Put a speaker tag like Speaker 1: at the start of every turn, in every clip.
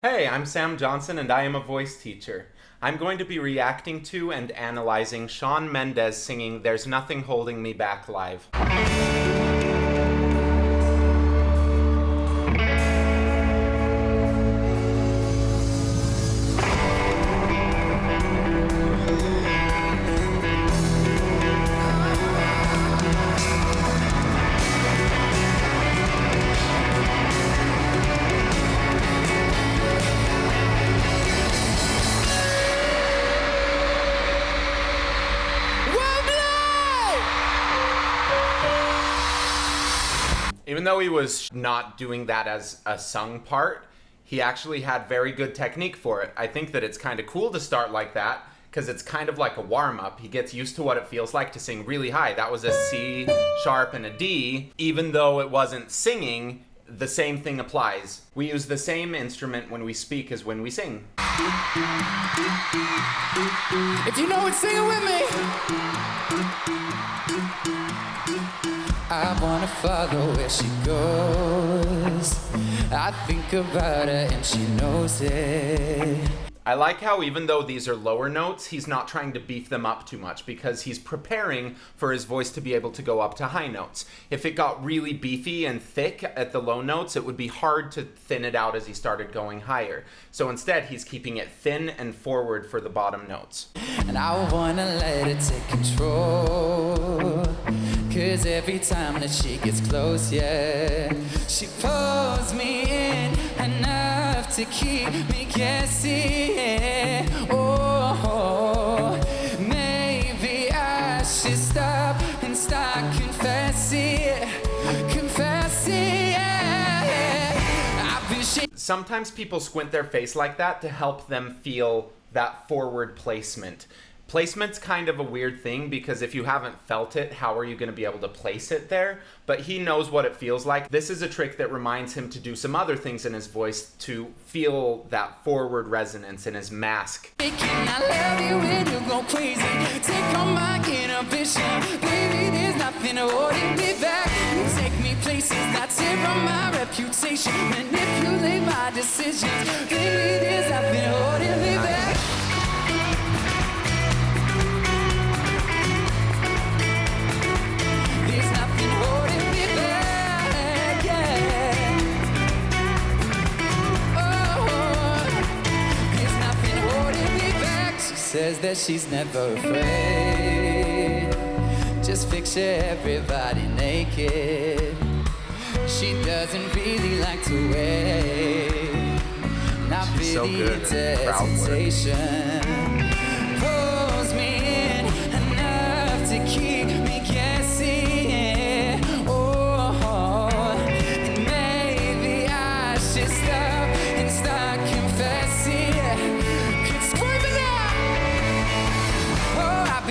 Speaker 1: Hey, I'm Sam Johnson and I am a voice teacher. I'm going to be reacting to and analyzing Shawn Mendes singing There's Nothing Holding Me Back live. Even though he was not doing that as a sung part, he actually had very good technique for it. I think that it's kind of cool to start like that because it's kind of like a warm-up. He gets used to what it feels like to sing really high. That was a C sharp and a D. Even though it wasn't singing, the same thing applies. We use the same instrument when we speak as when we sing.
Speaker 2: If you know it, sing it with me. I wanna follow where she goes. I think about her and she knows it.
Speaker 1: I like how even though these are lower notes, he's not trying to beef them up too much because he's preparing for his voice to be able to go up to high notes. If it got really beefy and thick at the low notes, it would be hard to thin it out as he started going higher. So instead, he's keeping it thin and forward for the bottom notes.
Speaker 2: And I wanna let it take control, 'cause every time that she gets close, yeah, she pulls me in enough to keep me guessing. Oh, maybe I should stop and start confessing. I've been shaking.
Speaker 1: Sometimes people squint their face like that to help them feel that forward placement. Placement's kind of a weird thing because if you haven't felt it, how are you going to be able to place it there? But he knows what it feels like. This is a trick that reminds him to do some other things in his voice to feel that forward resonance in his mask.
Speaker 2: I love you when you go crazy. Take on my inhibition. Baby, there's nothing holding me back. You take me places that tear on my reputation. Manipulate my decisions. Baby, there's nothing holding me back. Says that she's never afraid. Just picture everybody naked. She doesn't really like to wait. Not
Speaker 1: She's so
Speaker 2: really
Speaker 1: good
Speaker 2: into
Speaker 1: at crowd work.
Speaker 2: hesitation. Pulls me in enough to keep me guessing. Oh, and maybe I should stop and start confessing.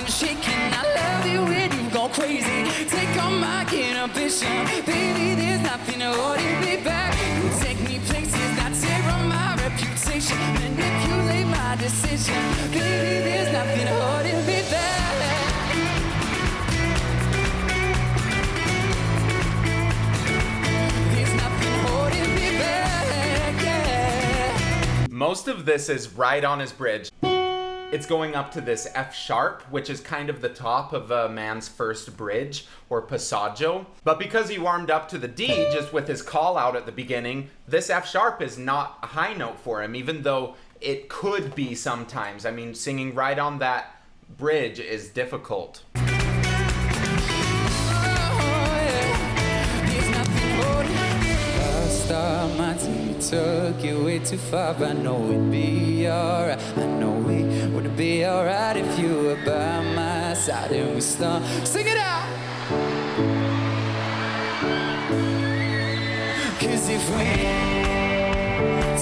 Speaker 2: Shaking, I love you when you go crazy. Take on my inhibition. Baby, there's nothing holding me back. You take me places that tear on my reputation. Manipulate my decision. Baby, there's nothing holding me back. There's nothing holding me back, yeah.
Speaker 1: Most of this is right on his bridge. It's going up to this F sharp, which is kind of the top of a man's first bridge, or passaggio. But because he warmed up to the D just with his call out at the beginning, this F sharp is not a high note for him, even though it could be sometimes. I mean, singing right on that bridge is difficult.
Speaker 2: Took you way too far. I know it'd be alright. I know it would be alright if you were by my side and we start. Sing it out. 'Cause if we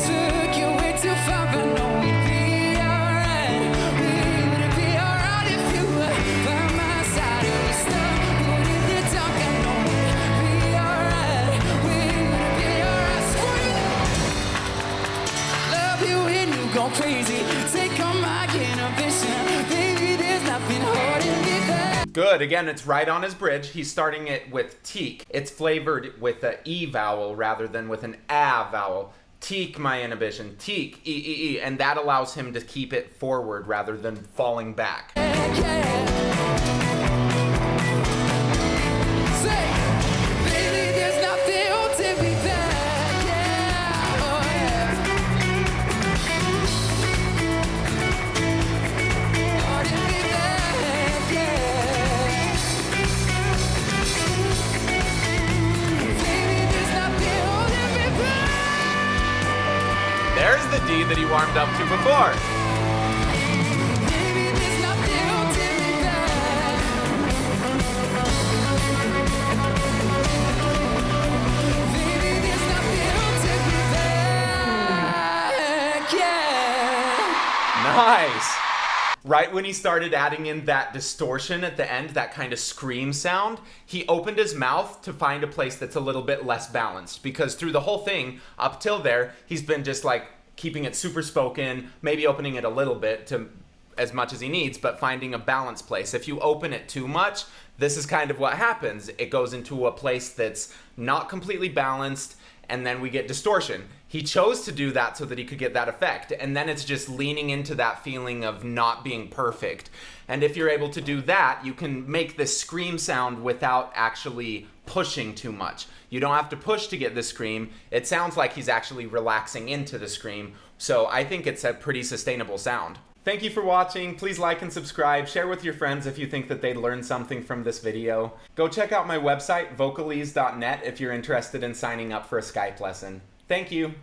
Speaker 2: took you way too far, I know it'd be alright. Would it be alright if you were by my side and we start? Put in the dark, I know it'd be alright. Would it be alright? Love you when you go crazy. Take on my inhibition. Baby, there's nothing holding me back.
Speaker 1: Good, again, it's right on his bridge. He's starting it with teak. It's flavored with an E vowel rather than with an A vowel. teak my inhibition, teak, e, and that allows him to keep it forward rather than falling back. There's the D that he warmed up to before. Nice. Right when he started adding in that distortion at the end, that kind of scream sound, he opened his mouth to find a place that's a little bit less balanced, because through the whole thing, up till there, he's been just like keeping it super spoken, maybe opening it a little bit to as much as he needs, but finding a balanced place. If you open it too much, this is kind of what happens. It goes into a place that's not completely balanced, and then we get distortion. He chose to do that so that he could get that effect, and then it's just leaning into that feeling of not being perfect. And if you're able to do that, you can make this scream sound without actually pushing too much. You don't have to push to get the scream. It sounds like he's actually relaxing into the scream, so I think it's a pretty sustainable sound. Thank you for watching. Please like and subscribe. Share with your friends if you think that they'd learn something from this video. Go check out my website, vocalese.net, if you're interested in signing up for a Skype lesson. Thank you.